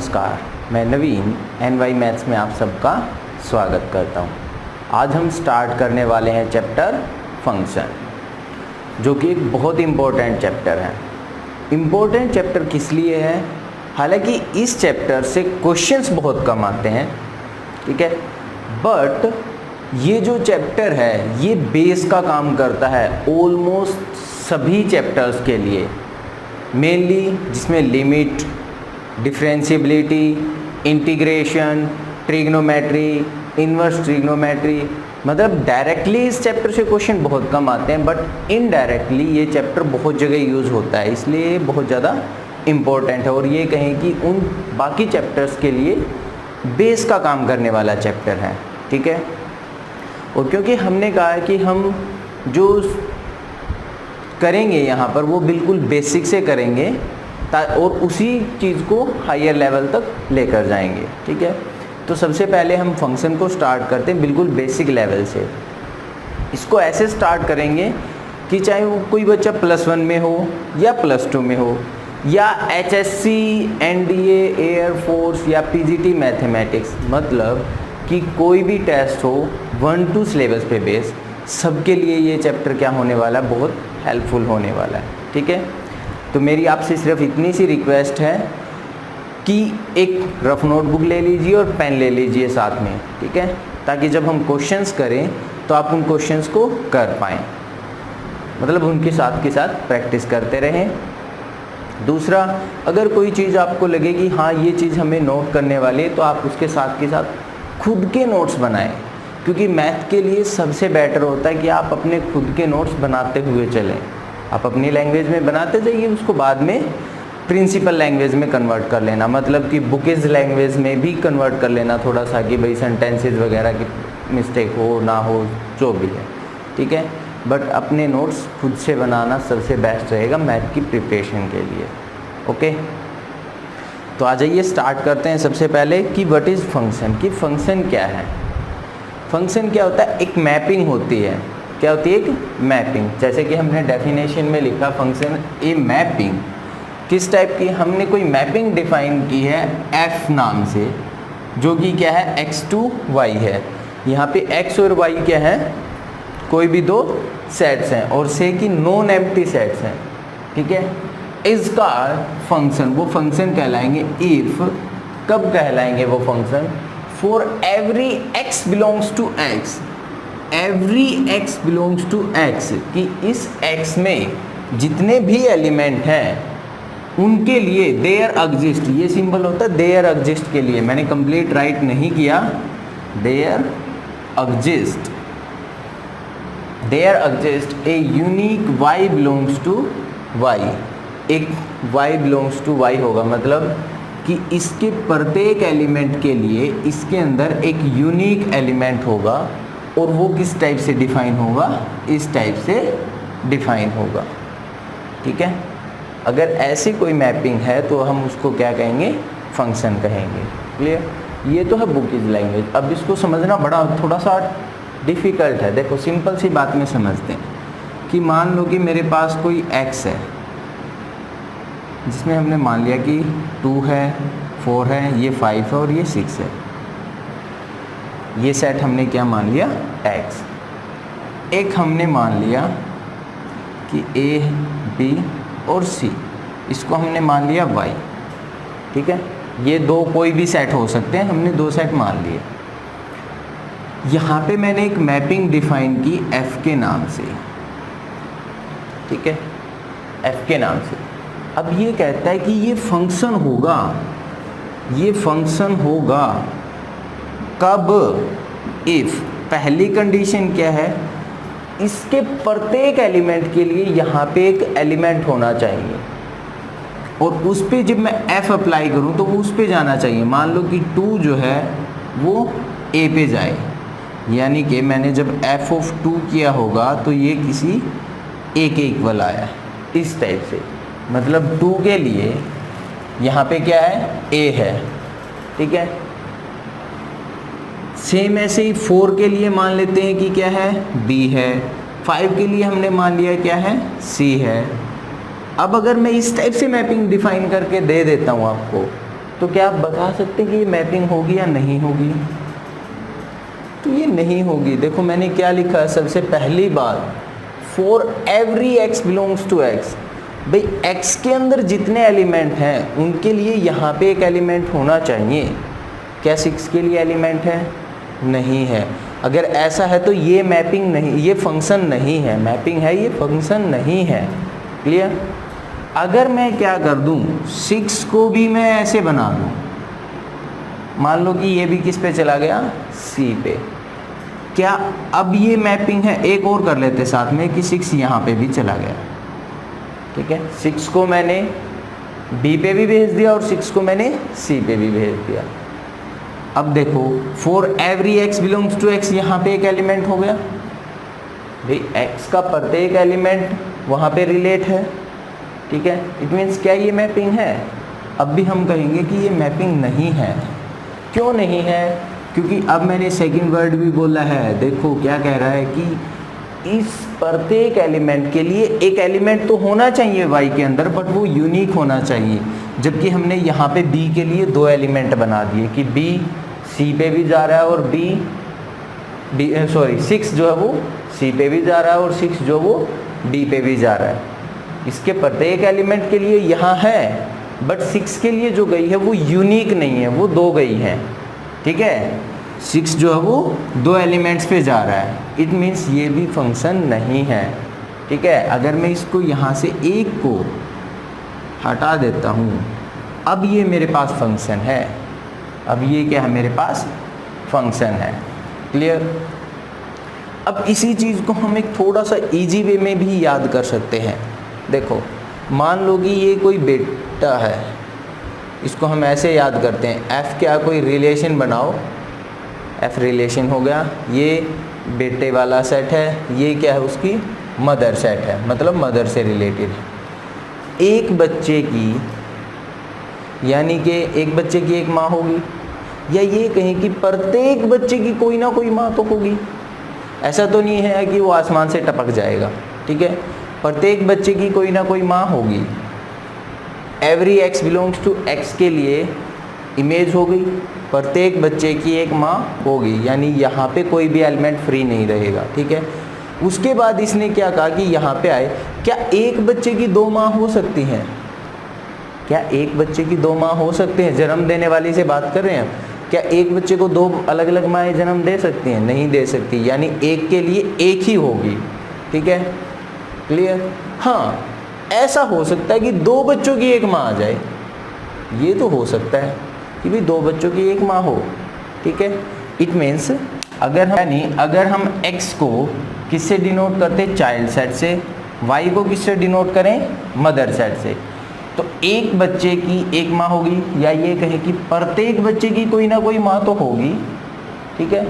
नमस्कार, मैं नवीन NY maths में आप सबका स्वागत करता हूं। आज हम स्टार्ट करने वाले हैं चैप्टर फंक्शन, जो कि एक बहुत इम्पोर्टेंट चैप्टर है। इम्पोर्टेंट चैप्टर किस लिए है? हालांकि इस चैप्टर से क्वेश्चंस बहुत कम आते हैं, ठीक है, बट ये जो चैप्टर है ये बेस का काम करता है ऑलमोस्ट सभी चैप्टर्स के लिए, मेनली जिसमें limit, differentiability, integration, trigonometry, inverse trigonometry, मतलब डायरेक्टली इस चैप्टर से क्वेश्चन बहुत कम आते हैं, बट इनडायरेक्टली ये चैप्टर बहुत जगह यूज़ होता है, इसलिए बहुत ज़्यादा इम्पोर्टेंट है। और ये कहें कि उन बाकी चैप्टर्स के लिए बेस का काम करने वाला चैप्टर है, ठीक है। और क्योंकि हमने कहा है कि हम जो करेंगे यहाँ पर वो बिल्कुल बेसिक से करेंगे और उसी चीज़ को हायर लेवल तक लेकर जाएंगे, ठीक है। तो सबसे पहले हम फंक्शन को स्टार्ट करते हैं बिल्कुल बेसिक लेवल से। इसको ऐसे स्टार्ट करेंगे कि चाहे वो कोई बच्चा +1 में हो या +2 में हो या HSC, NDA, एयरफोर्स या PGT मैथमेटिक्स, मतलब कि कोई भी टेस्ट हो 1-2 सिलेबस पे बेस, सबके लिए ये चैप्टर क्या होने वाला है, बहुत हेल्पफुल होने वाला है, ठीक है। तो मेरी आपसे सिर्फ इतनी सी रिक्वेस्ट है कि एक रफ नोटबुक ले लीजिए और पेन ले लीजिए साथ में, ठीक है, ताकि जब हम क्वेश्चंस करें तो आप उन क्वेश्चंस को कर पाएँ, मतलब उनके साथ के साथ प्रैक्टिस करते रहें। दूसरा, अगर कोई चीज़ आपको लगे कि हाँ ये चीज़ हमें नोट करने वाली है, तो आप उसके साथ के साथ खुद के नोट्स बनाएं, क्योंकि मैथ के लिए सबसे बेटर होता है कि आप अपने खुद के नोट्स बनाते हुए चलें। आप अपनी लैंग्वेज में बनाते जाइए, उसको बाद में प्रिंसिपल लैंग्वेज में कन्वर्ट कर लेना, मतलब कि बुकिश लैंग्वेज में भी कन्वर्ट कर लेना थोड़ा सा, कि भाई सेंटेंसेस वगैरह की मिस्टेक हो ना हो, जो भी है, ठीक है। बट अपने नोट्स खुद से बनाना सबसे बेस्ट रहेगा मैथ की प्रिपरेशन के लिए, ओके। तो आ जाइए स्टार्ट करते हैं सबसे पहले कि व्हाट इज़ फंक्शन, कि फंक्शन क्या है। फंक्शन क्या होता है? एक मैपिंग होती है। क्या होती है? एक मैपिंग। जैसे कि हमने डेफिनेशन में लिखा फंक्शन ए मैपिंग, किस टाइप की? हमने कोई मैपिंग डिफाइन की है f नाम से, जो कि क्या है, x to y है। यहाँ पे x और y क्या है? कोई भी दो सेट्स हैं, और से कि नॉन एम्प्टी सेट्स हैं, ठीक है। इसका फंक्शन, वो फंक्शन कहलाएंगे इफ़, कब कहलाएंगे वो function? For every x belongs to x, every x belongs to x, कि इस x में जितने भी एलिमेंट हैं उनके लिए देयर एग्जिस्ट, ये सिंबल होता है देयर एग्जिस्ट के लिए, मैंने कंप्लीट राइट नहीं किया, there exist, there exist a unique y belongs to y, एक y बिलोंग्स टू y होगा, मतलब कि इसके प्रत्येक एलिमेंट के लिए इसके अंदर एक यूनिक एलिमेंट होगा, और वो किस टाइप से डिफाइन होगा? इस टाइप से डिफाइन होगा, ठीक है। अगर ऐसी कोई मैपिंग है तो हम उसको क्या कहेंगे? फंक्शन कहेंगे। क्लियर? ये तो है बुकिश लैंग्वेज। अब इसको समझना बड़ा थोड़ा सा डिफ़िकल्ट है। देखो सिंपल सी बात में समझते हैं कि मान लो कि मेरे पास कोई x है, जिसमें हमने मान लिया कि 2 है, 4 है, ये 5 है और ये 6 है। ये सेट हमने क्या मान लिया? x। एक हमने मान लिया कि a, b और c, इसको हमने मान लिया y, ठीक है। ये दो कोई भी सेट हो सकते हैं, हमने 2 सेट मान लिए। यहाँ पे मैंने एक मैपिंग डिफाइन की f के नाम से, ठीक है, f के नाम से। अब ये कहता है कि ये फंक्शन होगा, ये फंक्शन होगा कब? इफ़, पहली कंडीशन क्या है? इसके प्रत्येक एलिमेंट के लिए यहाँ पे एक एलिमेंट होना चाहिए, और उस पे जब मैं f अप्लाई करूँ तो वो उस पे जाना चाहिए। मान लो कि 2 जो है वो a पे जाए, यानी कि मैंने जब f ऑफ 2 किया होगा तो ये किसी a के इक्वल आया, इस टाइप से, मतलब 2 के लिए यहाँ पे क्या है? a है, ठीक है। सेम ऐसे ही 4 के लिए मान लेते हैं कि क्या है? b है। 5 के लिए हमने मान लिया क्या है? c है। अब अगर मैं इस टाइप से मैपिंग डिफाइन करके दे देता हूँ आपको, तो क्या आप बता सकते हैं कि ये मैपिंग होगी या नहीं होगी? तो ये नहीं होगी। देखो मैंने क्या लिखा है, सबसे पहली बात, for every x belongs to x, भाई x के अंदर जितने एलिमेंट हैं उनके लिए यहाँ पे एक एलिमेंट होना चाहिए। क्या 6 के लिए एलिमेंट है? नहीं है। अगर ऐसा है तो ये मैपिंग नहीं, ये फंक्शन नहीं है। मैपिंग है, ये फंक्शन नहीं है। क्लियर? अगर मैं क्या कर दूँ, 6 को भी मैं ऐसे बना दूँ, मान लो कि ये भी किस पे चला गया, C पे, क्या अब ये मैपिंग है? एक और कर लेते साथ में कि 6 यहाँ पे भी चला गया, ठीक है। 6 को मैंने B पे भी भेज दिया और 6 को मैंने C पे भी भेज दिया। अब देखो, for every x belongs to x, यहाँ पे एक एलिमेंट हो गया भाई, x का प्रत्येक एलिमेंट वहाँ पे रिलेट है, ठीक है। इट मीन्स क्या ये मैपिंग है? अब भी हम कहेंगे कि ये मैपिंग नहीं है। क्यों नहीं है? क्योंकि अब मैंने सेकंड वर्ड भी बोला है। देखो क्या कह रहा है कि इस प्रत्येक एलिमेंट के लिए एक एलिमेंट तो होना चाहिए y के अंदर, बट वो यूनिक होना चाहिए। जबकि हमने यहाँ पे b के लिए 2 एलिमेंट बना दिए कि b c पे भी जा रहा है और 6 जो है वो c पे भी जा रहा है और 6 जो वो d पे भी जा रहा है। इसके प्रत्येक एलिमेंट के लिए यहाँ है, बट 6 के लिए जो गई है वो यूनिक नहीं है, वो 2 गई हैं, ठीक है। 6 जो है वो 2 एलिमेंट्स पे जा रहा है। इट मीन्स ये भी फंक्शन नहीं है, ठीक है। अगर मैं इसको यहाँ से एक को हटा देता हूँ, अब ये मेरे पास फंक्शन है। अब ये क्या है, मेरे पास फंक्शन है। क्लियर? अब इसी चीज़ को हम एक थोड़ा सा इजी वे में भी याद कर सकते हैं। देखो मान लो कि ये कोई बेटा है, इसको हम ऐसे याद करते हैं, f क्या कोई रिलेशन बनाओ, f रिलेशन हो गया, ये बेटे वाला सेट है, ये क्या है उसकी मदर सेट है, मतलब मदर से रिलेटेड है। एक बच्चे की, यानी कि एक बच्चे की एक माँ होगी, या ये कहें कि प्रत्येक बच्चे की कोई ना कोई माँ तो होगी। ऐसा तो नहीं है कि वो आसमान से टपक जाएगा, ठीक है। प्रत्येक बच्चे की कोई ना कोई माँ होगी। Every x belongs to x के लिए इमेज हो गई, प्रत्येक बच्चे की एक माँ होगी, यानी यहाँ पे कोई भी एलिमेंट फ्री नहीं रहेगा, ठीक है। उसके बाद इसने क्या कहा कि यहाँ पे आए, क्या एक बच्चे की 2 माँ हो सकती हैं? क्या एक बच्चे की 2 माँ हो सकते हैं? जन्म देने वाली से बात कर रहे हैं। क्या एक बच्चे को 2 अलग अलग माएँ जन्म दे सकती हैं? नहीं दे सकती, यानी एक के लिए एक ही होगी, ठीक है। क्लियर? हाँ, ऐसा हो सकता है कि 2 बच्चों की एक माँ आ जाए, ये तो हो सकता है कि भाई 2 बच्चों की एक माँ हो, ठीक है। इट मीन्स अगर हम x को किससे डिनोट करते हैं? चाइल्ड सेट से। y को किससे डिनोट करें? मदर सेट से। तो एक बच्चे की एक माँ होगी, या ये कहें कि प्रत्येक बच्चे की कोई ना कोई माँ तो होगी, ठीक है,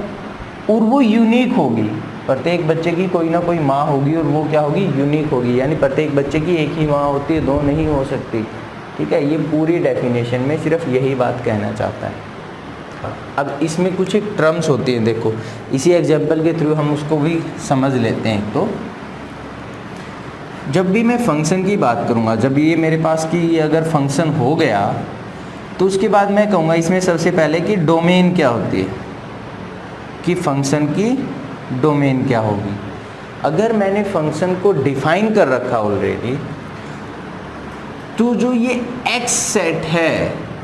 और वो यूनिक होगी। प्रत्येक बच्चे की कोई ना कोई माँ होगी और वो क्या होगी? यूनिक होगी, यानी प्रत्येक बच्चे की एक ही माँ होती है, 2 नहीं हो सकती, ठीक है। ये पूरी डेफिनेशन में सिर्फ यही बात कहना चाहता है। अब इसमें कुछ एक टर्म्स होती हैं, देखो इसी एग्जाम्पल के थ्रू हम उसको भी समझ लेते हैं। तो जब भी मैं फंक्शन की बात करूँगा, जब ये मेरे पास की अगर फंक्शन हो गया, तो उसके बाद मैं कहूँगा इसमें सबसे पहले कि डोमेन क्या होती है, कि फंक्शन की डोमेन क्या होगी। अगर मैंने फंक्शन को डिफाइन कर रखा ऑलरेडी, तो जो ये x सेट है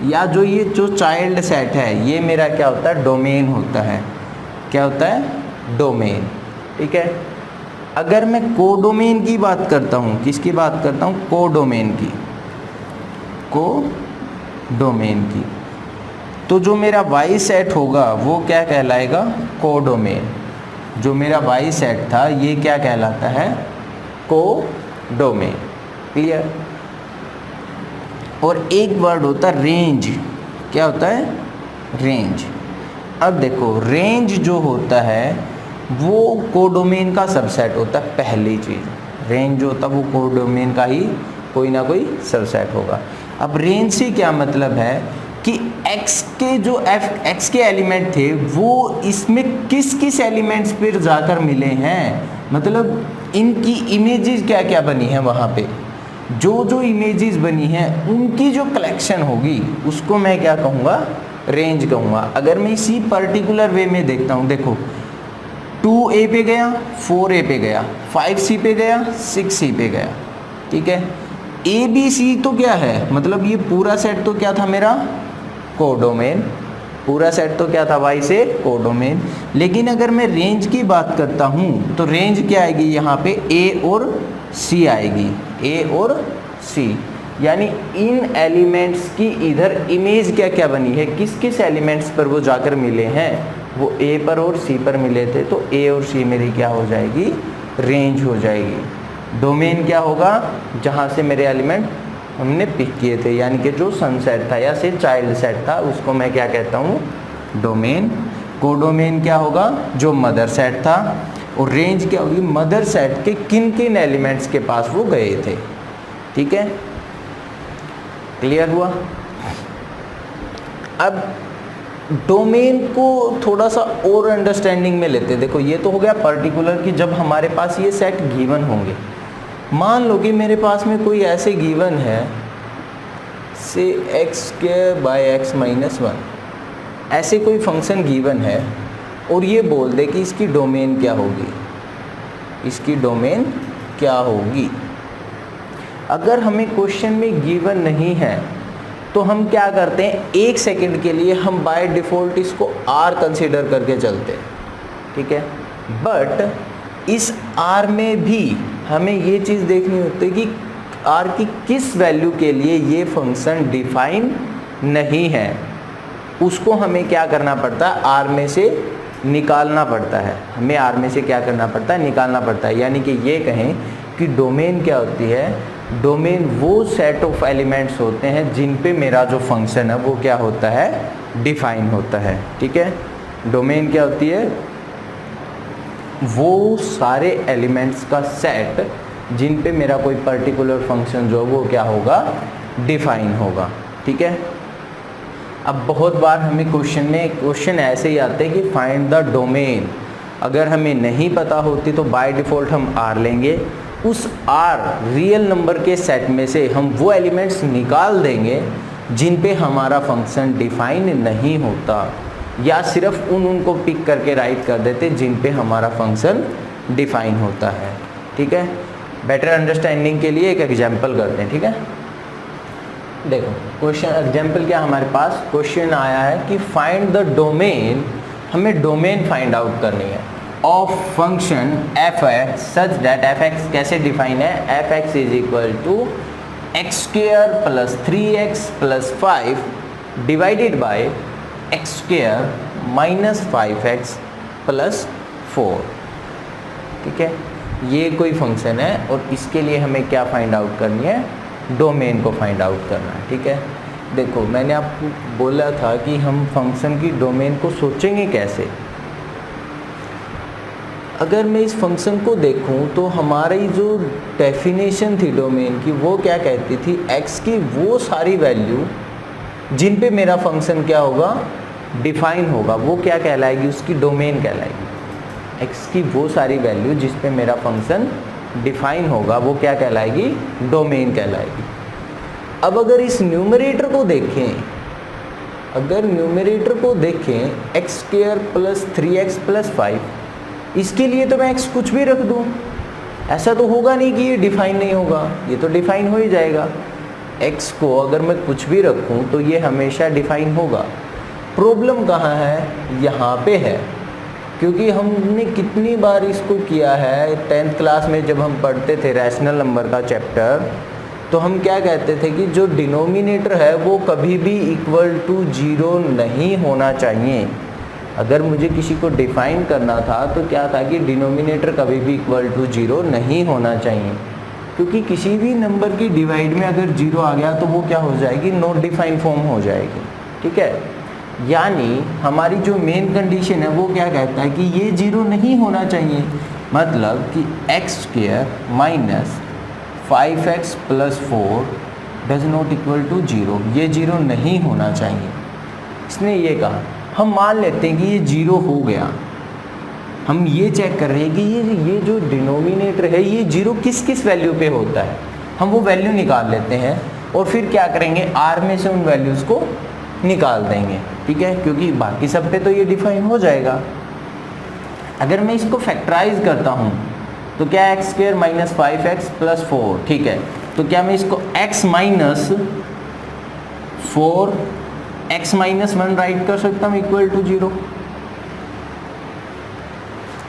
या जो ये जो चाइल्ड सेट है, ये मेरा क्या होता है? डोमेन होता है। क्या होता है? डोमेन, ठीक है। अगर मैं कोडोमेन की बात करता हूँ, किसकी बात करता हूँ? कोडोमेन की, कोडोमेन की, तो जो मेरा y सेट होगा वो क्या कहलाएगा? कोडोमेन। जो मेरा y सेट था ये क्या कहलाता है? कोडोमेन। क्लियर? और एक वर्ड होता है रेंज। क्या होता है? रेंज। अब देखो रेंज जो होता है वो कोडोमेन का सबसेट होता है। पहली चीज़, रेंज जो होता है वो कोडोमेन का ही कोई ना कोई सबसेट होगा। अब रेंज से क्या मतलब है कि x के जो x के एलिमेंट थे वो इसमें किस किस एलिमेंट्स पर जाकर मिले हैं, मतलब इनकी इमेजेस क्या क्या बनी हैं वहाँ पे, जो जो इमेजेस बनी हैं उनकी जो कलेक्शन होगी उसको मैं क्या कहूँगा, रेंज कहूँगा। अगर मैं इसी पर्टिकुलर वे में देखता हूँ, देखो 2A पे गया, 4A पे गया, 5C पे गया, 6C पे गया, ठीक है। ABC तो क्या है, मतलब ये पूरा सेट तो क्या था मेरा, कोडोमेन, पूरा सेट तो क्या था भाई से, कोडोमेन। लेकिन अगर मैं रेंज की बात करता हूँ तो रेंज क्या आएगी यहाँ पे, A और C आएगी, A और C, यानी इन एलिमेंट्स की इधर इमेज क्या क्या बनी है, किस किस एलिमेंट्स पर वो जाकर मिले हैं, वो A पर और C पर मिले थे, तो A और C मेरी क्या हो जाएगी, रेंज हो जाएगी। डोमेन क्या होगा, जहाँ से मेरे एलिमेंट हमने पिक किए थे, यानी कि जो सन सेट था या से चाइल्ड सेट था, उसको मैं क्या कहता हूँ, डोमेन। कोडोमेन क्या होगा, जो मदर सेट था, और रेंज क्या होगी, मदर सेट के किन किन एलिमेंट्स के पास वो गए थे, ठीक है। क्लियर हुआ। अब डोमेन को थोड़ा सा और अंडरस्टैंडिंग में लेते हैं। देखो ये तो हो गया पर्टिकुलर कि जब हमारे पास ये सेट गिवन होंगे। मान लो कि मेरे पास में कोई ऐसे गिवन है से x²/x-1, ऐसे कोई फंक्शन गिवन है और ये बोल दे कि इसकी डोमेन क्या होगी, इसकी डोमेन क्या होगी। अगर हमें क्वेश्चन में गिवन नहीं है तो हम क्या करते हैं, 1 सेकंड के लिए हम बाय डिफ़ॉल्ट इसको r कंसीडर करके चलते हैं, ठीक है। बट इस r में भी हमें ये चीज़ देखनी होती है कि r की किस वैल्यू के लिए ये फंक्शन डिफाइन नहीं है, उसको हमें क्या करना पड़ता है, r में से निकालना पड़ता है। हमें r में से क्या करना पड़ता है, निकालना पड़ता है। यानी कि ये कहें कि डोमेन क्या होती है, डोमेन वो सेट ऑफ एलिमेंट्स होते हैं जिन पे मेरा जो फंक्शन है वो क्या होता है, डिफाइन होता है, ठीक है। डोमेन क्या होती है, वो सारे एलिमेंट्स का सेट जिन पे मेरा कोई पर्टिकुलर फंक्शन जो है वो क्या होगा, डिफाइन होगा, ठीक है। अब बहुत बार हमें क्वेश्चन ऐसे ही आते हैं कि फाइंड द डोमेन। अगर हमें नहीं पता होती तो बाय डिफ़ॉल्ट हम r लेंगे, उस r रियल नंबर के सेट में से हम वो एलिमेंट्स निकाल देंगे जिन पे हमारा फंक्शन डिफाइन नहीं होता, या सिर्फ उनको पिक करके राइट कर देते जिन पे हमारा फंक्शन डिफाइन होता है, ठीक है। बेटर अंडरस्टैंडिंग के लिए एक एग्जांपल करते हैं, ठीक है। देखो क्वेश्चन एग्जांपल क्या हमारे पास क्वेश्चन आया है कि फाइंड द डोमेन, हमें डोमेन फाइंड आउट करनी है of function F such that F X कैसे डिफाइन है, F X is equal to x² + 3x + 5 divided by x² - 5x + 4, ठीक है। ये कोई फंक्शन है और इसके लिए हमें क्या फाइंड आउट करनी है, डोमेन को फाइंड आउट करना है, ठीक है। देखो मैंने आपको बोला था कि हम फंक्शन की डोमेन को सोचेंगे कैसे। अगर मैं इस फंक्शन को देखूं तो हमारी जो डेफिनेशन थी डोमेन की वो क्या कहती थी, x की वो सारी वैल्यू जिन पे मेरा फंक्शन क्या होगा, डिफाइन होगा, वो क्या कहलाएगी, उसकी डोमेन कहलाएगी। x की वो सारी वैल्यू जिस पे मेरा फंक्शन डिफाइन होगा वो क्या कहलाएगी, डोमेन कहलाएगी। अब अगर इस न्यूमरेटर को देखें, अगर न्यूमरेटर को देखें x² + 3x + 5, इसके लिए तो मैं x कुछ भी रख दूं, ऐसा तो होगा नहीं कि ये डिफाइन नहीं होगा, ये तो डिफाइन हो ही जाएगा। x को अगर मैं कुछ भी रखूं तो ये हमेशा डिफाइन होगा। प्रॉब्लम कहाँ है, यहाँ पे है, क्योंकि हमने कितनी बार इसको किया है। 10th क्लास में जब हम पढ़ते थे रैशनल नंबर का चैप्टर, तो हम क्या कहते थे कि जो डिनोमिनेटर है वो कभी भी इक्वल टू 0 नहीं होना चाहिए। अगर मुझे किसी को डिफाइन करना था तो क्या था कि डिनोमिनेटर कभी भी इक्वल टू 0 नहीं होना चाहिए, क्योंकि किसी भी नंबर की डिवाइड में अगर 0 आ गया तो वो क्या हो जाएगी, नॉट डिफाइन फॉर्म हो जाएगी, ठीक है। यानी हमारी जो मेन कंडीशन है वो क्या कहता है कि ये 0 नहीं होना चाहिए, मतलब कि x² - 5x + 4 does not equal to 0, ये 0 नहीं होना चाहिए। इसने ये कहा, हम मान लेते हैं कि ये 0 हो गया, हम ये चेक कर रहे हैं कि ये जो डिनोमिनेटर है ये 0 किस किस वैल्यू पे होता है। हम वो वैल्यू निकाल लेते हैं और फिर क्या करेंगे, आर में से उन वैल्यूज़ को निकाल देंगे, ठीक है, क्योंकि बाकी सब पे तो ये डिफाइन हो जाएगा। अगर मैं इसको फैक्टराइज करता हूँ तो क्या x square minus 5x plus 4, ठीक है, तो क्या मैं इसको x minus 4 x minus 1 right कर सकता हूँ इक्वल टू 0।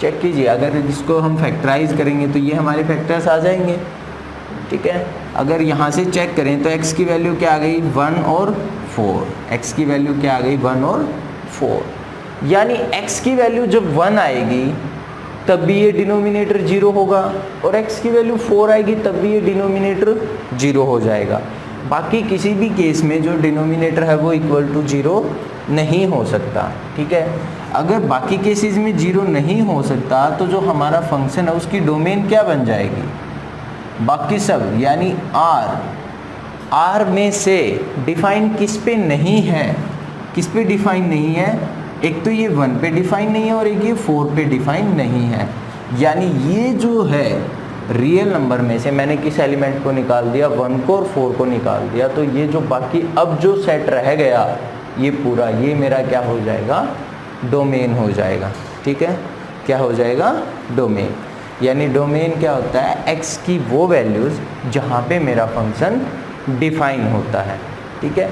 चेक कीजिए, अगर इसको हम फैक्टराइज करेंगे तो ये हमारे फैक्टर्स आ जाएंगे, ठीक है। अगर यहाँ से चेक करें तो x की वैल्यू क्या आ गई 1 और 4, x की वैल्यू क्या आ गई 1 और 4, यानी x की वैल्यू जब 1 आएगी तब भी ये डिनोमिनेटर 0 होगा और x की वैल्यू 4 आएगी तब भी ये डिनोमिनेटर 0 हो जाएगा। बाकी किसी भी केस में जो डिनोमिनेटर है वो इक्वल टू 0 नहीं हो सकता, ठीक है। अगर बाकी केसेस में 0 नहीं हो सकता तो जो हमारा फंक्शन है उसकी डोमेन क्या बन जाएगी, बाकी सब, यानी आर में से डिफाइन किस पे नहीं है, किस पे डिफाइन नहीं है, एक तो ये 1 पे डिफाइन नहीं है और एक ये 4 पे डिफाइन नहीं है। यानी ये जो है रियल नंबर में से मैंने किस एलिमेंट को निकाल दिया, 1 को और 4 को निकाल दिया, तो ये जो बाकी अब जो सेट रह गया ये पूरा, ये मेरा क्या हो जाएगा, डोमेन हो जाएगा, ठीक है। क्या हो जाएगा, डोमेन। यानी डोमेन क्या होता है, x की वो वैल्यूज़ जहाँ पे मेरा फंक्शन डिफाइन होता है, ठीक है,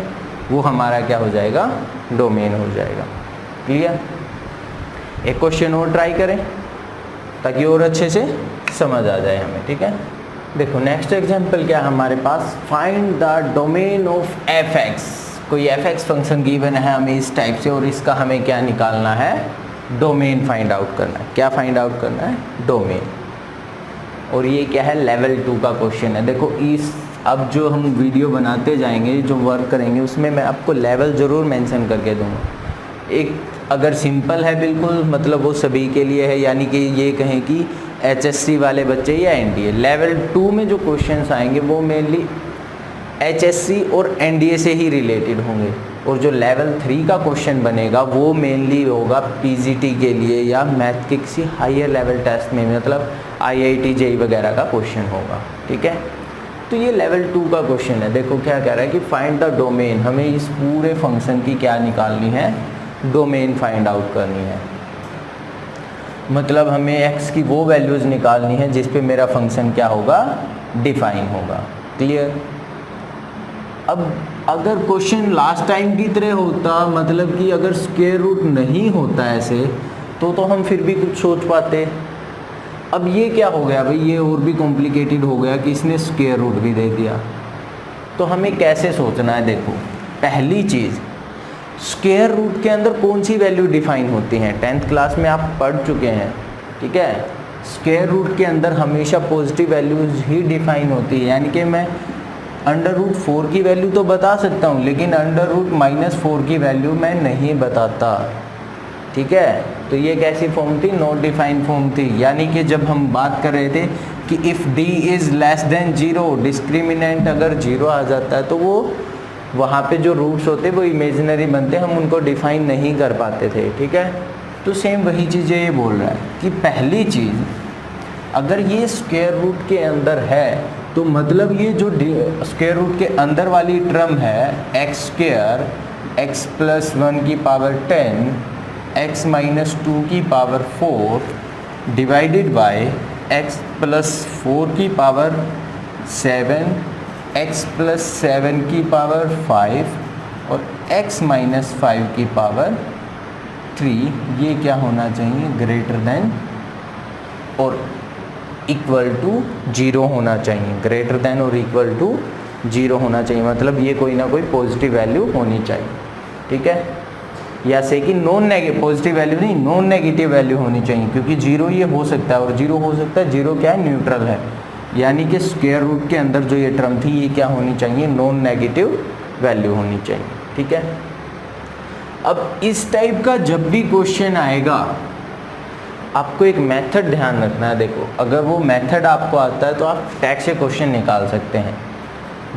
वो हमारा क्या हो जाएगा, डोमेन हो जाएगा। क्लियर। एक क्वेश्चन और ट्राई करें ताकि और अच्छे से समझ आ जाए हमें, ठीक है। देखो नेक्स्ट एग्जांपल क्या है हमारे पास, find the domain of f(x). कोई f(x) फंक्शन गिवन है हमें इस टाइप से और इसका हमें क्या निकालना है, डोमेन फाइंड आउट करना है। क्या फाइंड आउट करना है, डोमेन। और ये क्या है, लेवल 2 का क्वेश्चन है। देखो इस अब जो हम वीडियो बनाते जाएंगे, जो वर्क करेंगे, उसमें मैं आपको लेवल ज़रूर मेंशन करके दूंगा। एक अगर सिंपल है बिल्कुल, मतलब वो सभी के लिए है, यानी कि ये कहें कि HSC वाले बच्चे या NDA। लेवल 2 में जो क्वेश्चंस आएंगे वो मेनली HSC और NDA से ही रिलेटेड होंगे, और जो लेवल 3 का क्वेश्चन बनेगा वो मेनली होगा PGT के लिए या मैथ के किसी हायर लेवल टेस्ट में, मतलब IIT JEE वगैरह का क्वेश्चन होगा, ठीक है। तो ये लेवल 2 का क्वेश्चन है। देखो क्या कह रहा है कि फाइंड द डोमेन, हमें इस पूरे फंक्शन की क्या निकालनी है, डोमेन फाइंड आउट करनी है। मतलब हमें x की वो वैल्यूज़ निकालनी है जिस पे मेरा फंक्शन क्या होगा, डिफाइन होगा। क्लियर। अब अगर क्वेश्चन लास्ट टाइम की तरह होता, मतलब कि अगर स्क्वायर रूट नहीं होता ऐसे, तो हम फिर भी कुछ सोच पाते। अब ये क्या हो गया भाई, ये और भी कॉम्प्लिकेटेड हो गया कि इसने स्क्वायर रूट भी दे दिया। तो हमें कैसे सोचना है, देखो पहली चीज़, स्क्वायर रूट के अंदर कौन सी वैल्यू डिफाइन होती हैं, 10th क्लास में आप पढ़ चुके हैं, ठीक है। स्क्वायर रूट के अंदर हमेशा पॉजिटिव वैल्यूज़ ही डिफाइन होती है, यानी कि मैं √4 की वैल्यू तो बता सकता हूँ लेकिन √-4 की वैल्यू मैं नहीं बताता, ठीक है। तो ये कैसी फॉर्म थी, नॉट डिफाइंड फॉर्म थी। यानी कि जब हम बात कर रहे थे कि if d is less than 0, discriminant अगर 0 आ जाता है तो वो वहाँ पे जो रूट्स होते वो इमेजिनरी बनते, हम उनको डिफाइन नहीं कर पाते थे, ठीक है। तो सेम वही चीज़ ये बोल रहा है कि पहली चीज़, अगर ये स्क्वायर रूट के अंदर है तो मतलब ये जो स्क्वायर रूट के अंदर वाली टर्म है x² x + 1 की पावर 10 x - 2 की पावर 4 डिवाइडेड बाय x + 4 की पावर 7 x + 7 की पावर 5 और x - 5 की पावर 3, ये क्या होना चाहिए, ग्रेटर देन और इक्वल टू 0 होना चाहिए, ग्रेटर देन और इक्वल टू 0 होना चाहिए। मतलब ये कोई ना कोई पॉजिटिव वैल्यू होनी चाहिए, ठीक है। या से कि नॉन नेगेटिव, पॉजिटिव वैल्यू नहीं, नॉन नेगेटिव वैल्यू होनी चाहिए, क्योंकि 0 ये हो सकता है और 0 हो सकता है, 0 क्या है, न्यूट्रल है। यानी कि स्क्वायर रूट के अंदर जो ये टर्म थी ये क्या होनी चाहिए, नॉन नेगेटिव वैल्यू होनी चाहिए, ठीक है। अब इस टाइप का जब भी क्वेश्चन आएगा आपको एक मेथड ध्यान रखना है। देखो अगर वो मेथड आपको आता है तो आप टैग से क्वेश्चन निकाल सकते हैं,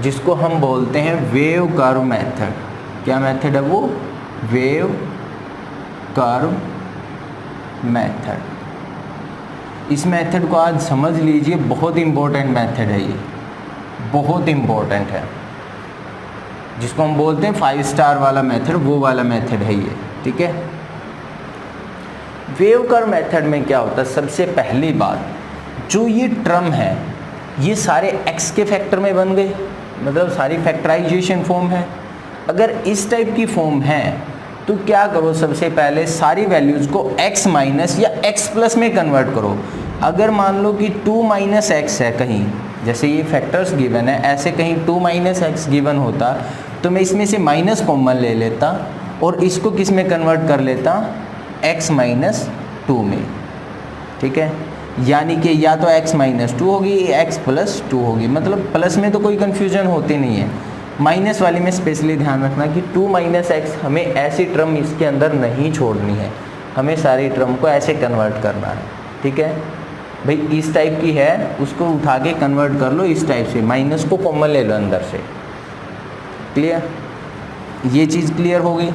जिसको हम बोलते हैं वेव कर्व मेथड। क्या मेथड है वो, वेव कर्व मेथड। इस मेथड को आज समझ लीजिए, बहुत इंपॉर्टेंट मेथड है ये, बहुत इम्पोर्टेंट है, जिसको हम बोलते हैं 5 स्टार वाला मेथड, वो वाला मेथड है ये, ठीक है। वेव कर्व मेथड में क्या होता है, सबसे पहली बात, जो ये टर्म है ये सारे x के फैक्टर में बन गए, मतलब सारी फैक्टराइजेशन फॉर्म है। अगर इस टाइप की फॉर्म है तो क्या करो, सबसे पहले सारी वैल्यूज़ को x माइनस या x प्लस में कन्वर्ट करो। अगर मान लो कि 2 माइनस एक्स है कहीं, जैसे ये फैक्टर्स गिवन है, ऐसे कहीं 2 माइनस एक्स गिवन होता तो मैं इसमें से माइनस कॉमन ले लेता और इसको किस में कन्वर्ट कर लेता, x माइनस 2 में, ठीक है। यानी कि या तो x माइनस 2 होगी या x प्लस 2 होगी, मतलब प्लस में तो कोई कन्फ्यूजन होती नहीं है, माइनस वाली में स्पेशली ध्यान रखना कि 2 माइनस एक्स, हमें ऐसी टर्म इसके अंदर नहीं छोड़नी है, हमें सारी टर्म को ऐसे कन्वर्ट करना है, ठीक है भाई। इस टाइप की है उसको उठा के कन्वर्ट कर लो इस टाइप से, माइनस को कॉमन ले लो अंदर से, क्लियर। ये चीज़ क्लियर हो गई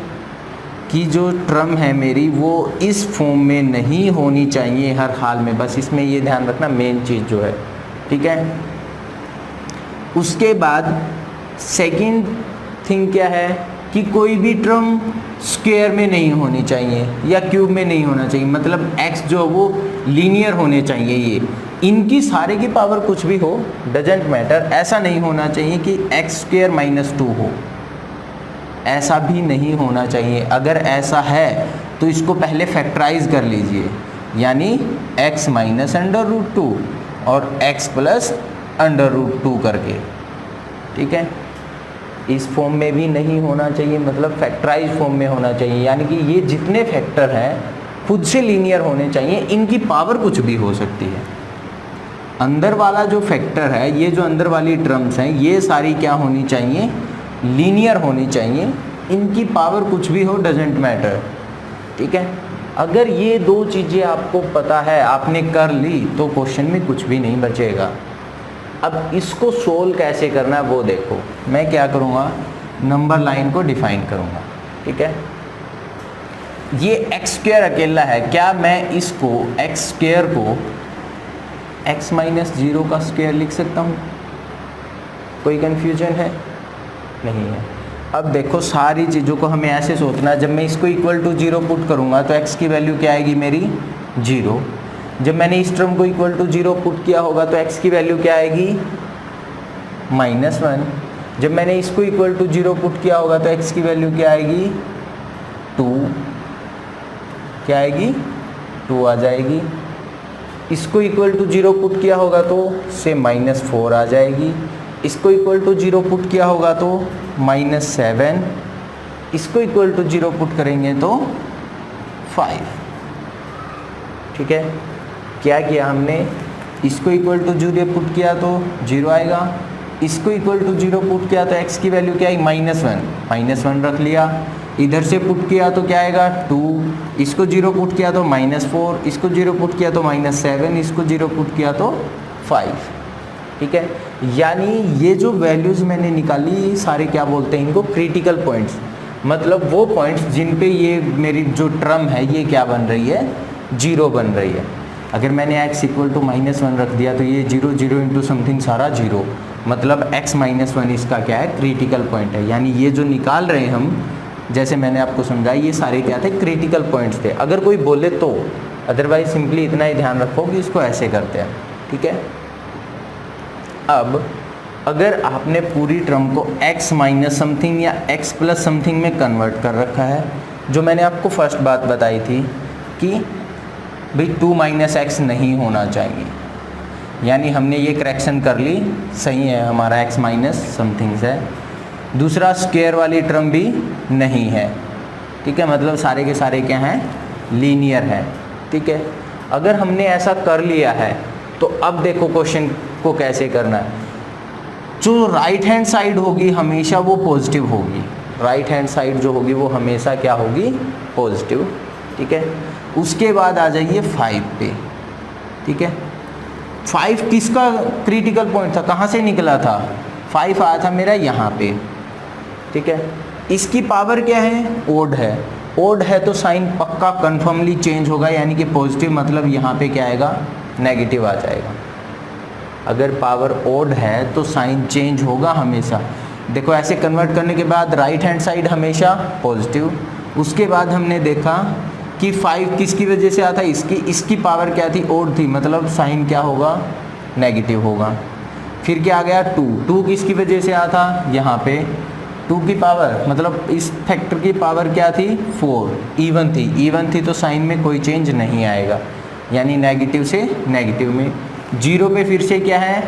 कि जो टर्म है मेरी वो इस फॉर्म में नहीं होनी चाहिए हर हाल में, बस इसमें ये ध्यान रखना मेन चीज़ जो है, ठीक है। उसके बाद सेकंड थिंग क्या है कि कोई भी टर्म स्क्वायर में नहीं होनी चाहिए या क्यूब में नहीं होना चाहिए, मतलब x जो वो लीनियर होने चाहिए, ये इनकी सारे की पावर कुछ भी हो डजेंट मैटर, ऐसा नहीं होना चाहिए कि x स्क्वायर माइनस 2 हो, ऐसा भी नहीं होना चाहिए। अगर ऐसा है तो इसको पहले फैक्टराइज कर लीजिए, यानी x माइनस अंडर रूट 2 और x प्लस अंडर रूट 2 करके, ठीक है। इस फॉर्म में भी नहीं होना चाहिए, मतलब फैक्टराइज फॉर्म में होना चाहिए, यानी कि ये जितने फैक्टर हैं खुद से लीनियर होने चाहिए, इनकी पावर कुछ भी हो सकती है। अंदर वाला जो फैक्टर है, ये जो अंदर वाली टर्म्स हैं, ये सारी क्या होनी चाहिए, लीनियर होनी चाहिए, इनकी पावर कुछ भी हो डजेंट मैटर, ठीक है। अगर ये दो चीज़ें आपको पता है, आपने कर ली, तो क्वेश्चन में कुछ भी नहीं बचेगा। अब इसको सोल्व कैसे करना है वो देखो, मैं क्या करूँगा, नंबर लाइन को डिफाइन करूँगा, ठीक है। ये एक्स स्क्वायर अकेला है, क्या मैं इसको एक्स स्क्वायर को x माइनस 0 का स्क्वायर लिख सकता हूँ? कोई कन्फ्यूजन है? नहीं है। अब देखो सारी चीज़ों को हमें ऐसे सोचना है, जब मैं इसको इक्वल टू 0 पुट करूँगा तो x की वैल्यू क्या आएगी मेरी 0। जब मैंने इस टर्म को इक्वल टू 0 पुट किया होगा तो x की वैल्यू क्या आएगी -1। जब मैंने इसको इक्वल टू 0 पुट किया होगा तो x की वैल्यू क्या आएगी 2, क्या आएगी 2 आ जाएगी। इसको इक्वल टू 0 पुट किया होगा तो से -4 आ जाएगी। इसको इक्वल टू 0 पुट किया होगा तो -7। इसको इक्वल टू 0 पुट करेंगे तो 5। ठीक है, क्या किया हमने, इसको इक्वल टू 0 पुट किया तो 0 आएगा। इसको इक्वल टू 0 पुट किया तो x की वैल्यू क्या आएगी -1 रख लिया। इधर से पुट किया तो क्या आएगा 2। इसको 0 पुट किया तो -4। इसको 0 पुट किया तो -7। इसको 0 पुट किया तो 5। ठीक है, यानी ये जो वैल्यूज़ मैंने निकाली सारे क्या बोलते हैं इनको, क्रिटिकल पॉइंट्स। मतलब वो पॉइंट्स जिन पे ये मेरी जो टर्म है ये क्या बन रही है, 0 बन रही है। अगर मैंने x इक्वल टू -1 रख दिया तो ये 0 0 इंटू समथिंग सारा 0, मतलब x -1 इसका क्या है, क्रिटिकल पॉइंट है। यानी ये जो निकाल रहे हैं हम, जैसे मैंने आपको समझाया, ये सारे क्या थे, क्रिटिकल पॉइंट्स थे। अगर कोई बोले तो, अदरवाइज सिंपली इतना ही ध्यान रखो कि इसको ऐसे करते हैं। ठीक है, अब अगर आपने पूरी टर्म को x माइनस समथिंग या x प्लस समथिंग में कन्वर्ट कर रखा है, जो मैंने आपको फर्स्ट बात बताई थी कि भाई 2 माइनस एक्स नहीं होना चाहिए, यानी हमने ये करेक्शन कर ली, सही है, हमारा x माइनस समथिंग है। दूसरा, स्क्वायर वाली टर्म भी नहीं है। ठीक है, मतलब सारे के सारे क्या हैं, लीनियर है। ठीक है, अगर हमने ऐसा कर लिया है तो अब देखो क्वेश्चन को कैसे करना है। जो राइट हैंड साइड होगी हमेशा वो पॉजिटिव होगी, राइट हैंड साइड जो होगी वो हमेशा क्या होगी, पॉजिटिव। ठीक है, उसके बाद आ जाइए 5 पे। ठीक है, 5 किसका क्रिटिकल पॉइंट था, कहाँ से निकला था, 5 आया था मेरा यहाँ पे। ठीक है, इसकी पावर क्या है, ओड है। ओड है तो साइन पक्का कन्फर्मली चेंज होगा, यानी कि पॉजिटिव, मतलब यहाँ पे क्या आएगा, नेगेटिव आ जाएगा। अगर पावर ओड है तो साइन चेंज होगा हमेशा। देखो ऐसे कन्वर्ट करने के बाद राइट हैंड साइड हमेशा पॉजिटिव। उसके बाद हमने देखा कि 5 किसकी वजह से आता है, इसकी पावर क्या थी, ओड थी, मतलब साइन क्या होगा, नेगेटिव होगा। फिर क्या आ गया 2 किसकी वजह से आता, यहाँ पे 2 की पावर, मतलब इस फैक्टर की पावर क्या थी, 4, इवन थी तो साइन में कोई चेंज नहीं आएगा, यानी नेगेटिव से नेगेटिव में। 0 पे फिर से क्या है,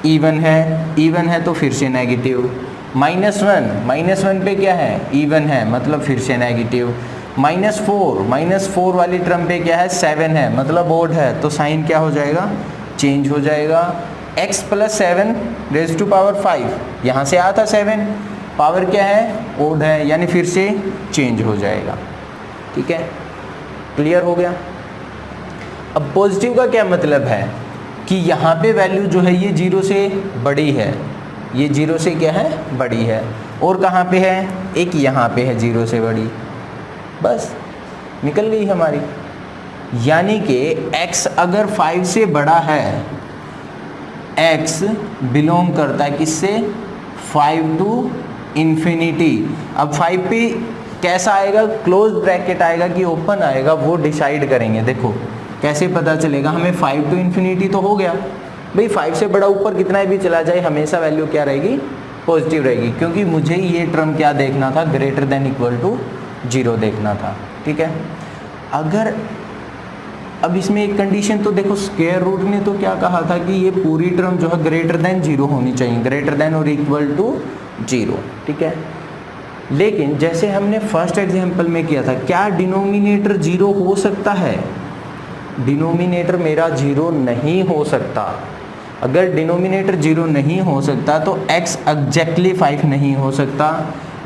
इवन है तो फिर से नेगेटिव। -1 पे क्या है, इवन है, मतलब फिर से नेगेटिव। -4 वाली टर्म पे क्या है, 7 है, मतलब ओड है, तो साइन क्या हो जाएगा, चेंज हो जाएगा। x + 7 रेज़ टू पावर 5, यहाँ से आया था 7, पावर क्या है, ओड है, यानी फिर से चेंज हो जाएगा। ठीक है, क्लियर हो गया। अब पॉजिटिव का क्या मतलब है कि यहाँ पे वैल्यू जो है ये 0 से बड़ी है, ये 0 से क्या है, बड़ी है। और कहाँ पे है, एक यहाँ पे है 0 से बड़ी, बस निकल गई हमारी। यानी कि x अगर 5 से बड़ा है, x बिलोंग करता है किससे, 5 टू इन्फिनिटी। अब 5 पे कैसा आएगा, क्लोज ब्रैकेट आएगा कि ओपन आएगा, वो डिसाइड करेंगे। देखो कैसे पता चलेगा, हमें 5 टू इन्फिनिटी तो हो गया भाई, 5 से बड़ा ऊपर कितना भी चला जाए हमेशा वैल्यू क्या रहेगी, पॉजिटिव रहेगी, क्योंकि मुझे ये टर्म क्या देखना था, ग्रेटर देन इक्वल टू 0 देखना था। ठीक है, अगर अब इसमें एक कंडीशन तो देखो, स्क्वायर रूट ने तो क्या कहा था कि ये पूरी टर्म जो है ग्रेटर देन 0 होनी चाहिए, ग्रेटर देन और इक्वल टू 0। ठीक है, लेकिन जैसे हमने फर्स्ट एग्जांपल में किया था, क्या डिनोमिनेटर 0 हो सकता है, डिनोमिनेटर मेरा 0 नहीं हो सकता। अगर डिनोमिनेटर 0 नहीं हो सकता तो x एग्जैक्टली 5 नहीं हो सकता,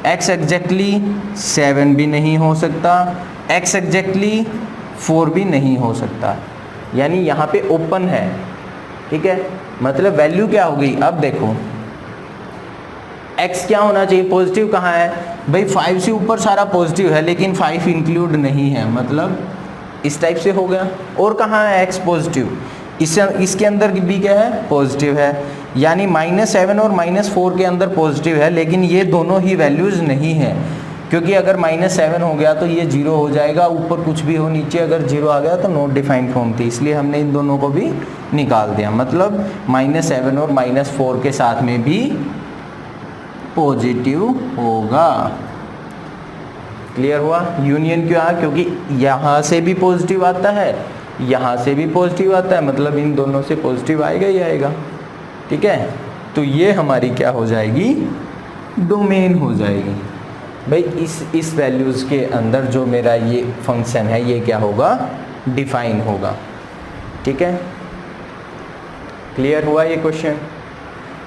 x एग्जैक्टली 7 भी नहीं हो सकता, x एग्जैक्टली 4 भी नहीं हो सकता, यानी यहाँ पे ओपन है। ठीक है, मतलब वैल्यू क्या हो गई, अब देखो x क्या होना चाहिए, पॉजिटिव कहाँ है भाई, 5 से ऊपर सारा पॉजिटिव है, लेकिन 5 इंक्लूड नहीं है, मतलब इस टाइप से हो गया। और कहाँ है x पॉजिटिव, इसके अंदर भी क्या है, पॉजिटिव है, यानी -7 और -4 के अंदर पॉजिटिव है, लेकिन ये दोनों ही वैल्यूज़ नहीं है, क्योंकि अगर -7 हो गया तो ये 0 हो जाएगा, ऊपर कुछ भी हो, नीचे अगर 0 आ गया तो नॉट डिफाइंड फॉर्म थी, इसलिए हमने इन दोनों को भी निकाल दिया। मतलब -7 और -4 के साथ में भी पॉजिटिव होगा। क्लियर हुआ, यूनियन क्यों आया, क्योंकि यहाँ से भी पॉजिटिव आता है, यहाँ से भी पॉजिटिव आता है, मतलब इन दोनों से पॉजिटिव आएगा ही आएगा। ठीक है, तो ये हमारी क्या हो जाएगी, डोमेन हो जाएगी। भाई इस वैल्यूज़ के अंदर जो मेरा ये फंक्शन है ये क्या होगा, डिफाइन होगा। ठीक है, क्लियर हुआ ये क्वेश्चन।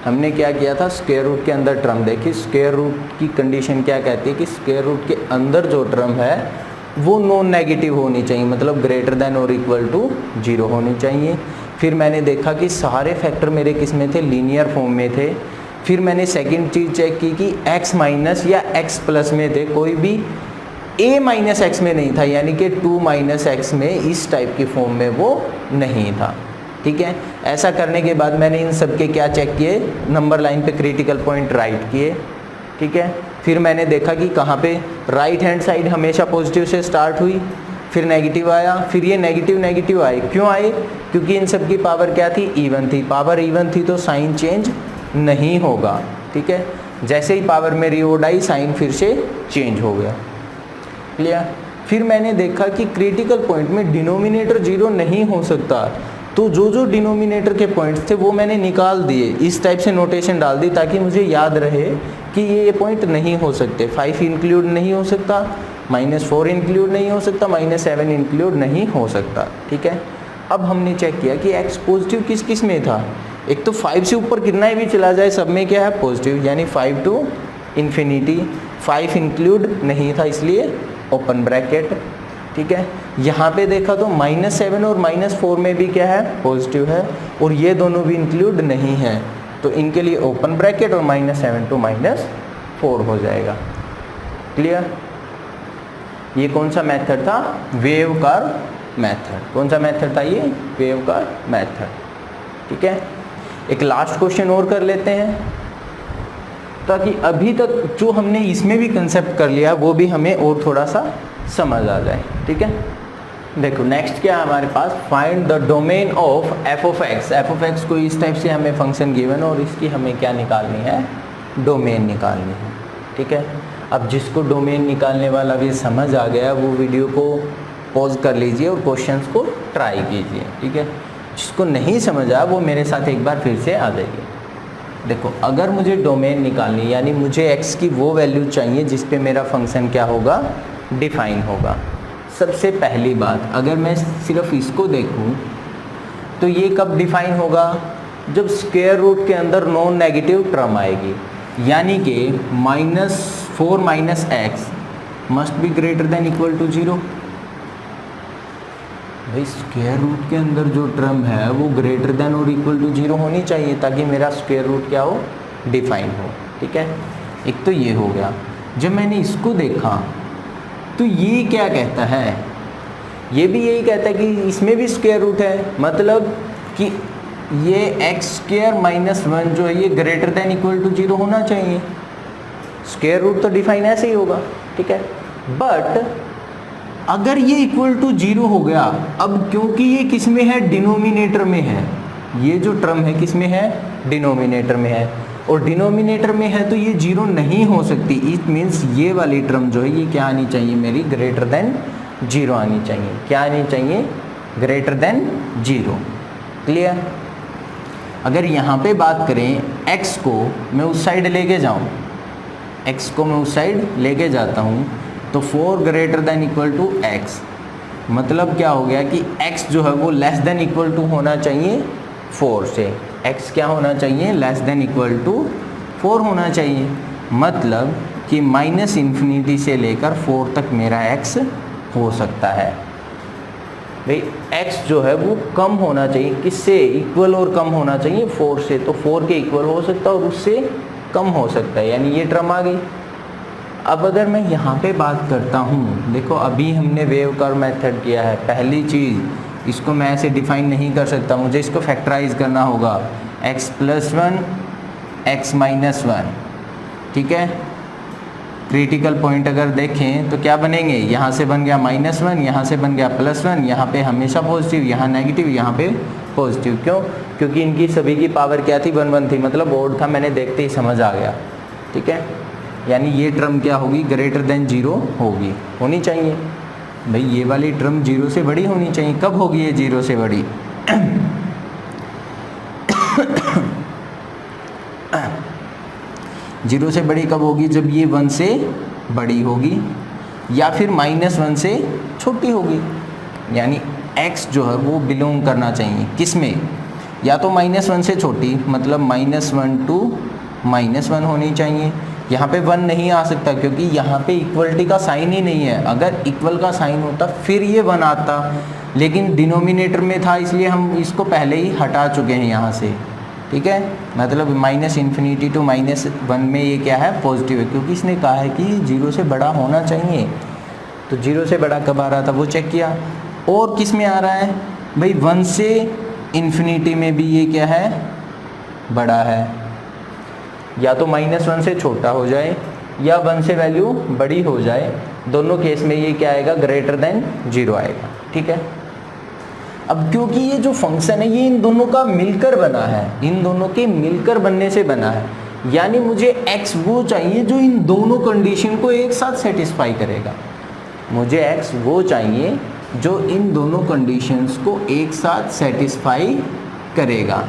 हमने क्या किया था, स्क्वायर रूट के अंदर टर्म देखी, स्क्वायर रूट की कंडीशन क्या कहती है कि स्क्वायर रूट के अंदर जो टर्म है वो नॉन नेगेटिव होनी चाहिए, मतलब ग्रेटर देन और इक्वल टू 0 होनी चाहिए। फिर मैंने देखा कि सारे फैक्टर मेरे किस में थे, लीनियर फॉर्म में थे। फिर मैंने सेकंड चीज़ चेक की कि x माइनस या x प्लस में थे, कोई भी a माइनस एक्स में नहीं था, यानी कि 2 माइनस एक्स में इस टाइप की फॉर्म में वो नहीं था। ठीक है, ऐसा करने के बाद मैंने इन सब के क्या चेक किए, नंबर लाइन पे क्रिटिकल पॉइंट राइट किए। ठीक है, फिर मैंने देखा कि कहाँ पे राइट हैंड साइड हमेशा पॉजिटिव से स्टार्ट हुई, फिर नेगेटिव आया, फिर ये नेगेटिव आए, क्यों आए, क्योंकि इन सब की पावर क्या थी, इवन थी। पावर इवन थी तो साइन चेंज नहीं होगा। ठीक है, जैसे ही पावर मेरी ओड आई, साइन फिर से चेंज हो गया। क्लियर। फिर मैंने देखा कि क्रिटिकल पॉइंट में डिनोमिनेटर 0 नहीं हो सकता, तो जो डिनोमिनेटर के पॉइंट्स थे वो मैंने निकाल दिए, इस टाइप से नोटेशन डाल दी ताकि मुझे याद रहे कि ये पॉइंट नहीं हो सकते। 5 इंक्लूड नहीं हो सकता, -4 इंक्लूड नहीं हो सकता, -7 इंक्लूड नहीं हो सकता। ठीक है, अब हमने चेक किया कि x पॉजिटिव किस किस में था। एक तो 5 से ऊपर कितना भी चला जाए सब में क्या है, पॉजिटिव, यानी 5 टू इन्फिनिटी। 5 इंक्लूड नहीं था इसलिए ओपन ब्रैकेट। ठीक है, यहाँ पे देखा तो -7 और -4 में भी क्या है, पॉजिटिव है, और ये दोनों भी इंक्लूड नहीं है, तो इनके लिए ओपन ब्रैकेट और -7 टू -4 हो जाएगा। क्लियर। ये कौन सा मेथड था, वेव कर्व मेथड। कौन सा मेथड था ये, वेव कर्व मेथड। ठीक है, एक लास्ट क्वेश्चन और कर लेते हैं, ताकि अभी तक जो हमने इसमें भी कंसेप्ट कर लिया वो भी हमें और थोड़ा सा समझ आ जाए, ठीक है। देखो नेक्स्ट क्या है हमारे पास, find the domain of F of X. F of X को इस टाइप से हमें फंक्शन गिवन और इसकी हमें क्या निकालनी है, डोमेन निकालनी है, ठीक है। अब जिसको डोमेन निकालने वाला भी समझ आ गया वो वीडियो को पॉज कर लीजिए और क्वेश्चंस को ट्राई कीजिए, ठीक है। जिसको नहीं समझ आया वो मेरे साथ एक बार फिर से आ जाइए। देखो अगर मुझे डोमेन निकालनी यानी मुझे x की वो वैल्यू चाहिए जिस पे मेरा फंक्शन क्या होगा, डिफाइन होगा। सबसे पहली बात, अगर मैं सिर्फ इसको देखूं तो ये कब डिफाइन होगा, जब स्क्वायर रूट के अंदर नॉन नेगेटिव टर्म आएगी, यानी कि -4 - x must be greater than equal to 0। भाई स्क्वायर रूट के अंदर जो टर्म है वो ग्रेटर देन और इक्वल टू 0 होनी चाहिए ताकि मेरा स्क्वायर रूट क्या हो, डिफाइन हो, ठीक है। एक तो ये हो गया। जब मैंने इसको देखा तो ये क्या कहता है, ये भी यही कहता है कि इसमें भी स्क्वायर रूट है, मतलब कि ये x² - 1 जो है ये ग्रेटर देन इक्वल टू 0 होना चाहिए। स्क्वायर रूट तो डिफाइन ऐसे ही होगा, ठीक है। बट अगर ये इक्वल टू 0 हो गया, अब क्योंकि ये किस में है, डिनोमिनेटर में है, ये जो टर्म है किस में है, डिनोमिनेटर में है, और डिनोमिनेटर में है तो ये 0 नहीं हो सकती। इट मीन्स ये वाली टर्म जो है ये क्या आनी चाहिए, मेरी ग्रेटर देन 0 आनी चाहिए। क्या आनी चाहिए, ग्रेटर देन 0। क्लियर। अगर यहाँ पे बात करें x को मैं उस साइड लेके जाऊँ, x को मैं उस साइड लेके जाता हूँ तो 4 greater than equal to x, मतलब क्या हो गया कि x जो है वो लेस देन इक्वल टू होना चाहिए 4 से। x क्या होना चाहिए, लेस देन इक्वल टू 4 होना चाहिए, मतलब कि -∞ से लेकर 4 तक मेरा x हो सकता है। भाई x जो है वो कम होना चाहिए, किससे, इक्वल और कम होना चाहिए 4 से, तो 4 के इक्वल हो सकता है और उससे कम हो सकता है, यानी ये टर्म आ गई। अब अगर मैं यहाँ पे बात करता हूँ, देखो अभी हमने वेव कर्व मेथड किया है। पहली चीज़, इसको मैं ऐसे डिफाइन नहीं कर सकता, मुझे इसको फैक्टराइज करना होगा, x + 1 x - 1, ठीक है। क्रिटिकल पॉइंट अगर देखें तो क्या बनेंगे, यहाँ से बन गया -1, यहाँ से बन गया +1, यहाँ पे हमेशा पॉजिटिव, यहाँ नेगेटिव, यहाँ पे पॉजिटिव। क्यों, क्योंकि इनकी सभी की पावर क्या थी, 1 थी, मतलब ओड था, मैंने देखते ही समझ आ गया, ठीक है। यानी ये टर्म क्या होगी, ग्रेटर देन 0 होगी, होनी चाहिए। भाई ये वाली टर्म 0 से बड़ी होनी चाहिए। कब होगी ये 0 से बड़ी, 0 से बड़ी कब होगी, जब ये 1 से बड़ी होगी या फिर -1 से छोटी होगी। यानी x जो है वो बिलोंग करना चाहिए किस में, या तो -1 से छोटी, मतलब -1 to -1 होनी चाहिए। यहाँ पे 1 नहीं आ सकता क्योंकि यहाँ पे इक्वलिटी का साइन ही नहीं है। अगर इक्वल का साइन होता फिर ये 1 आता, लेकिन डिनोमिनेटर में था इसलिए हम इसको पहले ही हटा चुके हैं यहाँ से, ठीक है। मतलब -∞ to -1 में ये क्या है, पॉजिटिव है, क्योंकि इसने कहा है कि 0 से बड़ा होना चाहिए। तो 0 से बड़ा कब आ रहा था वो चेक किया। और किस में आ रहा है भाई, 1 से इन्फिनिटी में भी ये क्या है, बड़ा है। या तो -1 से छोटा हो जाए या 1 से वैल्यू बड़ी हो जाए, दोनों केस में ये क्या आएगा, ग्रेटर देन 0 आएगा, ठीक है। अब क्योंकि ये जो फंक्शन है ये इन दोनों का मिलकर बना है, इन दोनों के मिलकर बनने से बना है, यानी मुझे x वो चाहिए जो इन दोनों कंडीशन को एक साथ सेटिस्फाई करेगा। मुझे x वो चाहिए जो इन दोनों कंडीशंस को एक साथ सेटिस्फाई करेगा,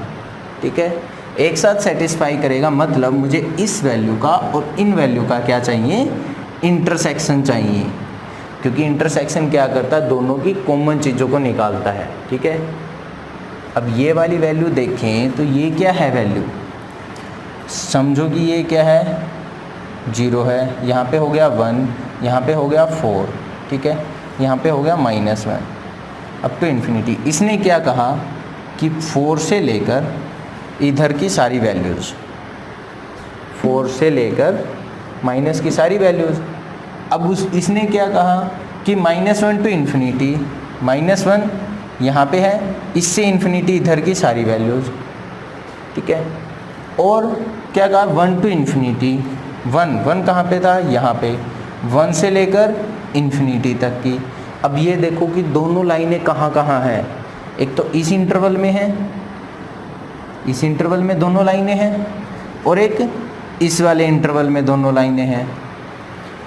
ठीक है। एक साथ सेटिस्फाई करेगा मतलब मुझे इस वैल्यू का और इन वैल्यू का क्या चाहिए, इंटरसेक्शन चाहिए, क्योंकि इंटरसेक्शन क्या करता है, दोनों की कॉमन चीज़ों को निकालता है, ठीक है। अब ये वाली वैल्यू देखें तो ये क्या है वैल्यू, समझो कि ये क्या है, 0 है, यहाँ पे हो गया 1, यहाँ पे हो गया 4, ठीक है, यहाँ पे हो गया -1 अप टू इन्फिनिटी। इसने क्या कहा कि 4 से लेकर इधर की सारी वैल्यूज़, 4 से लेकर माइनस की सारी वैल्यूज़। अब इसने क्या कहा कि -1 टू इन्फिनिटी, -1 यहाँ पे है, इससे इन्फिनिटी इधर की सारी वैल्यूज़, ठीक है। और क्या कहा, 1 टू इन्फिनिटी, 1 कहाँ पे था, यहाँ पे, 1 से लेकर इन्फिनिटी तक की। अब ये देखो कि दोनों लाइनें कहाँ कहाँ हैं, एक तो इस इंटरवल में है, इस इंटरवल में दोनों लाइनें हैं, और एक इस वाले इंटरवल में दोनों लाइनें हैं।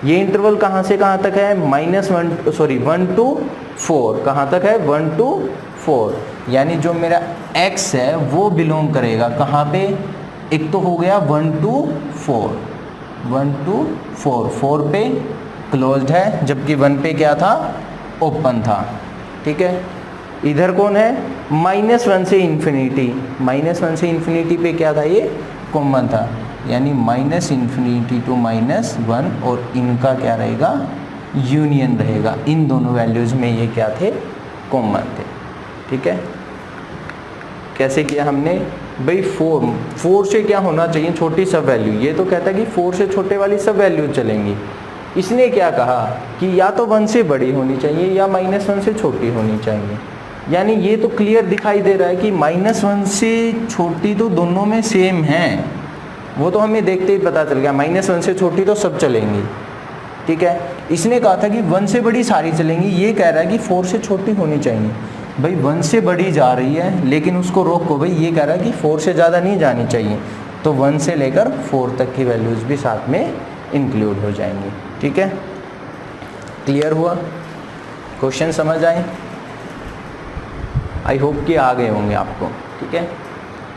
ये इंटरवल कहाँ से कहाँ तक है, -1 टू 4, कहाँ तक है, 1 टू 4, यानी जो मेरा x है वो बिलोंग करेगा कहाँ पे, एक तो हो गया 1 टू 4, 1 टू 4, 4 पे क्लोज्ड है, जबकि 1 पे क्या था, ओपन था, ठीक है। इधर कौन है, -1 से इन्फिनिटी, -1 से इन्फिनिटी पे क्या था, ये कॉमन था, यानी -∞ टू -1, और इनका क्या रहेगा, यूनियन रहेगा, इन दोनों वैल्यूज़ में ये क्या थे, कॉमन थे, ठीक है। कैसे किया हमने भाई, 4 से क्या होना चाहिए, छोटी सब वैल्यू, ये तो कहता है कि 4 से छोटे वाली सब वैल्यू चलेंगी। इसने क्या कहा कि या तो 1 से बड़ी होनी चाहिए या -1 से छोटी होनी चाहिए, यानी ये तो क्लियर दिखाई दे रहा है कि -1 से छोटी तो दोनों में सेम है, वो तो हमें देखते ही पता चल गया, -1 से छोटी तो सब चलेंगी, ठीक है। इसने कहा था कि 1 से बड़ी सारी चलेंगी, ये कह रहा है कि 4 से छोटी होनी चाहिए। भाई 1 से बड़ी जा रही है, लेकिन उसको रोको, भाई ये कह रहा है कि 4 से ज़्यादा नहीं जानी चाहिए, तो 1 से लेकर 4 तक की वैल्यूज़ भी साथ में इंक्लूड हो जाएंगी, ठीक है। क्लियर हुआ, क्वेश्चन समझ आए, आई होप कि आ गए होंगे आपको, ठीक है।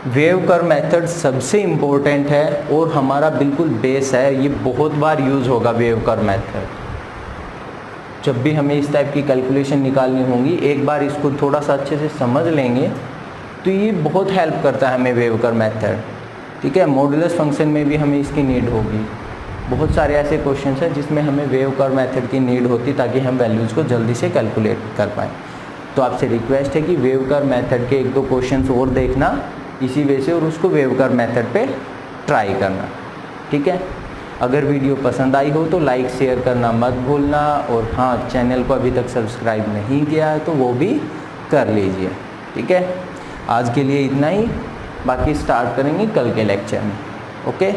वेव कर्व मेथड सबसे इम्पोर्टेंट है और हमारा बिल्कुल बेस है, ये बहुत बार यूज़ होगा वेव कर्व मेथड। जब भी हमें इस टाइप की कैलकुलेशन निकालनी होंगी, एक बार इसको थोड़ा सा अच्छे से समझ लेंगे तो ये बहुत हेल्प करता है हमें वेव कर्व मेथड, ठीक है। मॉडुलस फंक्शन में भी हमें इसकी नीड होगी, बहुत सारे ऐसे क्वेश्चंस हैं जिसमें हमें वेव कर्व मेथड की नीड होती ताकि हम वैल्यूज़ को जल्दी से कैलकुलेट कर पाएँ। तो आपसे रिक्वेस्ट है कि वेव कर्व मेथड के 1-2 क्वेश्चंस और देखना इसी वे से, और उसको वेव कर्व मेथड पे ट्राई करना, ठीक है। अगर वीडियो पसंद आई हो तो लाइक शेयर करना मत भूलना, और हाँ, चैनल को अभी तक सब्सक्राइब नहीं किया है तो वो भी कर लीजिए, ठीक है। आज के लिए इतना ही, बाकी स्टार्ट करेंगे कल के लेक्चर में, ओके।